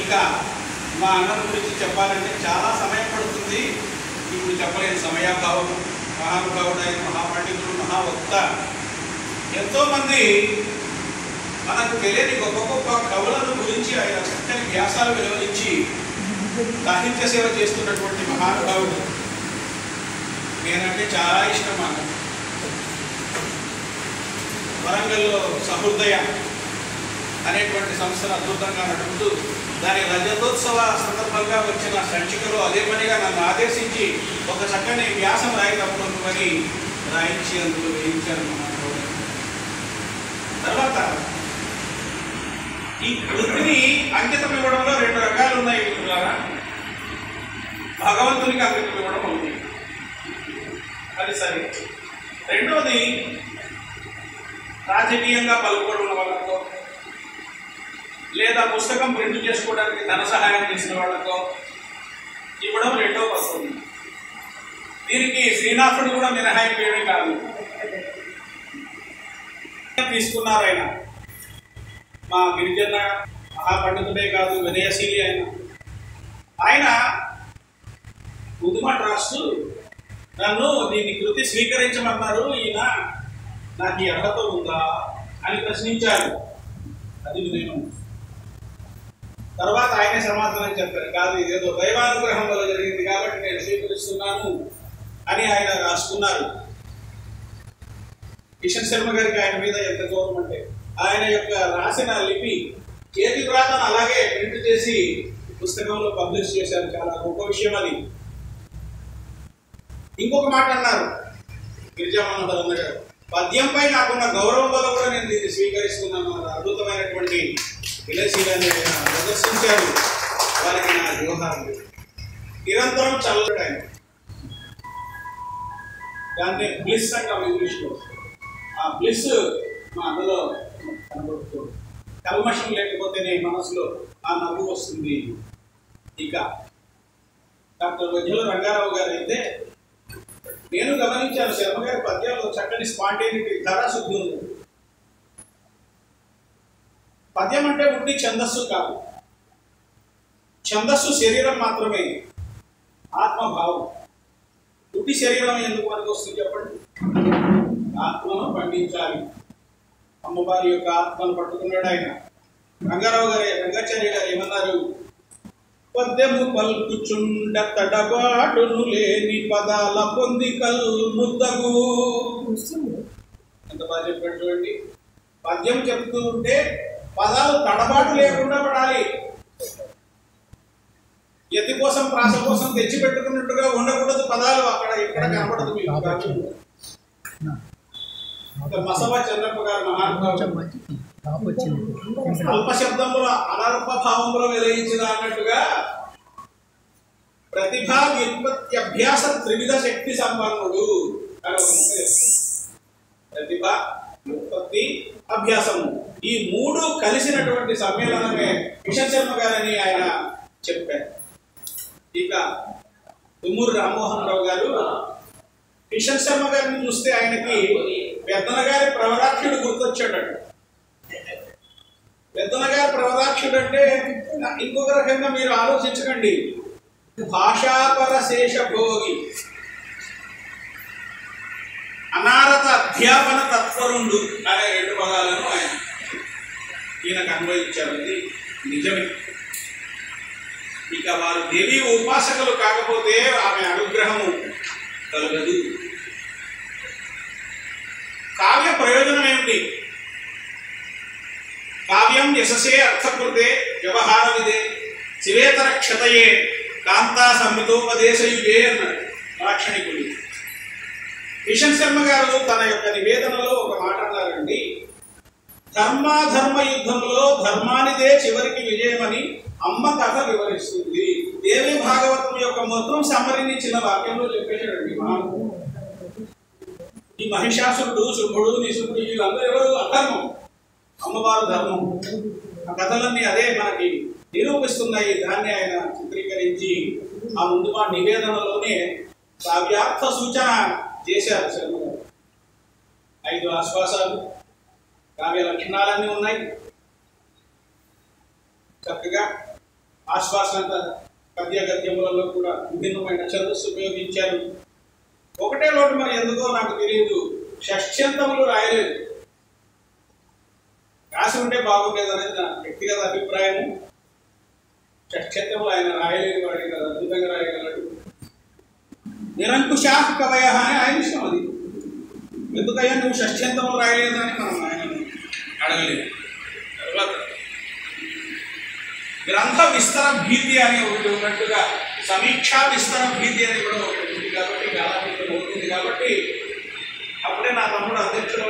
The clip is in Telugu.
ఇంకా మా అన్నల గురించి చెప్పాలంటే చాలా సమయం పడుతుంది, ఇప్పుడు చెప్పలేని సమయాభావం. మహానుభావుడు ఆయన, మహాపండితుడు, మహావక్త. ఎంతోమంది మనకు తెలియని గొప్ప గొప్ప కవులను గురించి ఆయన చక్కని వ్యాసాలు వెలువరించి సాహిత్య సేవ చేస్తున్నటువంటి మహానుభావుడు. నేనంటే చాలా ఇష్టం మాకు. వరంగల్లో సహృదయ అనేటువంటి సంస్థను అద్భుతంగా నడుపుతూ దాని రజతోత్సవ సందర్భంగా వచ్చిన సంచికలో అదే పనిగా నన్ను ఆదేశించి ఒక చక్కని వ్యాసం రాయినప్పుడు రాయించి అందులో వేయించారు మహానుభావుడు. తర్వాత ఈ కృతిని అంకితం ఇవ్వడంలో రెండు రకాలు ఉన్నాయి మిత్రులారా. భగవంతునికి అంకితం ఇవ్వడం ఉంది, అది సరే. రెండవది రాజకీయంగా పలుకోవడం వాళ్ళకో, లేదా పుస్తకం ప్రింట్ చేసుకోవడానికి ధన సహాయం చేసిన వాళ్ళకో ఇవ్వడం రెండవ పద్ధతి. దీనికి శ్రీనాథుడు కూడా మినహాయింపు ఏమీ కాదు. తీసుకున్నారు ఆయన. మా గిరిజన మహాపండితుడే కాదు, వినయశీలి ఆయన ఉదుమాట రాస్తూ నన్ను దీన్ని కృతి స్వీకరించమన్నారు. ఈయన నాకు ఈ అర్హత ఉందా అని ప్రశ్నించారు. అది వినయం. తర్వాత ఆయనే సమాధానం చెప్పారు, కాదు ఇదేదో దైవానుగ్రహం వల్ల జరిగింది కాబట్టి నేను స్వీకరిస్తున్నాను అని ఆయన రాసుకున్నారు. కిషన్ శర్మ గారికి ఆయన మీద ఎంత గౌరవం అంటే ఆయన యొక్క రాసిన లిపి చేతి వ్రాతను అలాగే ప్రింట్ చేసి పుస్తకంలో పబ్లిష్ చేశారు. చాలా గొప్ప విషయం అది. ఇంకొక మాట అన్నారు గిరిజా మనోహర్ అన్న గారు, పద్యంపై నాకున్న గౌరవం వల్ల కూడా నేను దీన్ని స్వీకరిస్తున్నాను. అద్భుతమైనటువంటి విలసీలాన్ని ప్రదర్శించారు. వారికి నా జోహార్లు. నిరంతరం చల్లడు ఆయన. దాన్ని బ్లిస్ అంటాం ఇంగ్లీష్లో. ఆ బ్లిస్ మా అందులో కనబడుతుంది. కల్మషం లేకపోతేనే మనసులో ఆ నవ్వు వస్తుంది. ఇక డాక్టర్ వజ్జల రంగారావు గారు అయితే నేను గమనించాను, శర్మ గారి పద్యాల్లో చక్కని స్పాంటేనిటీ, ధరాశుద్ధి ఉంది. పద్యం అంటే ఉండి ఛందస్సు కాదు. ఛందస్సు శరీరం మాత్రమే, ఆత్మభావం. ఉట్టి శరీరం ఎందుకు మనకు వస్తుంది చెప్పండి? ఆత్మను పండించాలి. అమ్మవారి యొక్క ఆత్మను పట్టుకున్నాడు ఆయన. రంగారావు గారు, రంగాచార్య గారు ఏమన్నారు? పద్యము పల్కుచుండ తడబాటును లేని పదాల పొందికల్ ముద్దగు. ఎంత బాగా చెప్పాడు చూడండి. పద్యం చెప్తూ ఉంటే పదాలు తడబాటు లేకుండా పడాలి. ఎత్తి కోసం ప్రాస కోసం తెచ్చి పెట్టుకున్నట్టుగా ఉండకూడదు పదాలు. అక్కడ ఎక్కడ కనబడదు మీకు. మసవ చంద్రప్ప గారు మహానుభావుడు అల్ప శబ్దంలో అనల్ప భావంలో వెలయించిన అన్నట్టుగా ప్రతిభా వ్యుత్పత్తి అభ్యాస త్రివిధ శక్తి సంపన్నుడు. ప్రతిభ, వ్యుత్పత్తి, అభ్యాసము, ఈ మూడు కలిసినటువంటి సమ్మేళనమే కిషన్ శర్మ గారని ఆయన చెప్పారు. ఇక తుమ్మూరు రామ్మోహన్ రావు గారు కిషన్ శర్మ గారిని చూస్తే ఆయనకి పెద్దన గారి ప్రవరాక్షుడు గుర్తొచ్చాడట. పెద్దన గారి ప్రవరాక్షుడు అంటే ఇంకొక రకంగా మీరు ఆలోచించకండి. భాషాపర శేషభోగి, అనారత అధ్యాపన తత్పరుండు అనే రెండు పదాలను ఆయన ఈయనకు అన్వయించారు. అది నిజమే. ఇక వారు దేవీ ఉపాసకులు కాకపోతే ఆమె అనుగ్రహము కలగదు. కావ్య ప్రయోజనం ఏమిటి? కావ్యం యశసే అర్థకృతే వ్యవహార విదే శివేతర క్షతయే కాంతా సంహితోపదేశయుగే అన్నాడు లాక్షణికులు. కిషన్ శర్మ గారు తన యొక్క నివేదనలో ఒక మాట అన్నారండి. ధర్మాధర్మ యుద్ధంలో ధర్మానిదే చివరికి విజయమని అమ్మ కథ వివరిస్తుంది. దేవి భాగవతం యొక్క మొత్తం సమ్మరిని చిన్న వాక్యంలో చెప్పేశాడండి. ఈ మహిషాసురుడు, శుభుడు, నిశుభుడు వీళ్ళందరూ ఎవరు? అధర్మం, అమ్మవారు ధర్మం. ఆ కథలన్నీ అదే మనకి నిరూపిస్తున్నాయి. దాన్ని ఆయన చిత్రీకరించి ఆ ముందు మా నివేదనలోనే కావ్యార్థ సూచన చేశారు శర్మ గారు. 5 ఆశ్వాసాలు, కావ్య లక్షణాలన్నీ ఉన్నాయి. చక్కగా ఆశ్వాసంత పద్య గద్యములలో కూడా విభిన్నమైన ఛందస్సు ఉపయోగించారు. ఒకటే లోటు మరి ఎందుకో నాకు తెలియదు, షష్ఠ్యంతములు రాయలేదు. రాసి ఉంటే బాగుండేది అనేది నా వ్యక్తిగత అభిప్రాయము. షష్ఠ్యంతములు ఆయన రాయలేని వాడి కదా, అద్భుతంగా రాయగలడు. నిరంకుశా కవయ అని ఆయన ఇష్టం. అది ఎందుకయ్యా నువ్వు షష్ఠ్యంతములు రాయలేదని మనం ఆయనను అడగలేదు. తర్వాత గ్రంథ విస్తర భీతి అని ఒకటి ఉన్నట్టుగా సమీక్షా విస్తర భీతి అని కూడా ఒకటి ఉంది కాబట్టి గాలాభీతం అవుతుంది కాబట్టి అప్పుడే నా తమ్ముడు అధ్యక్షుడు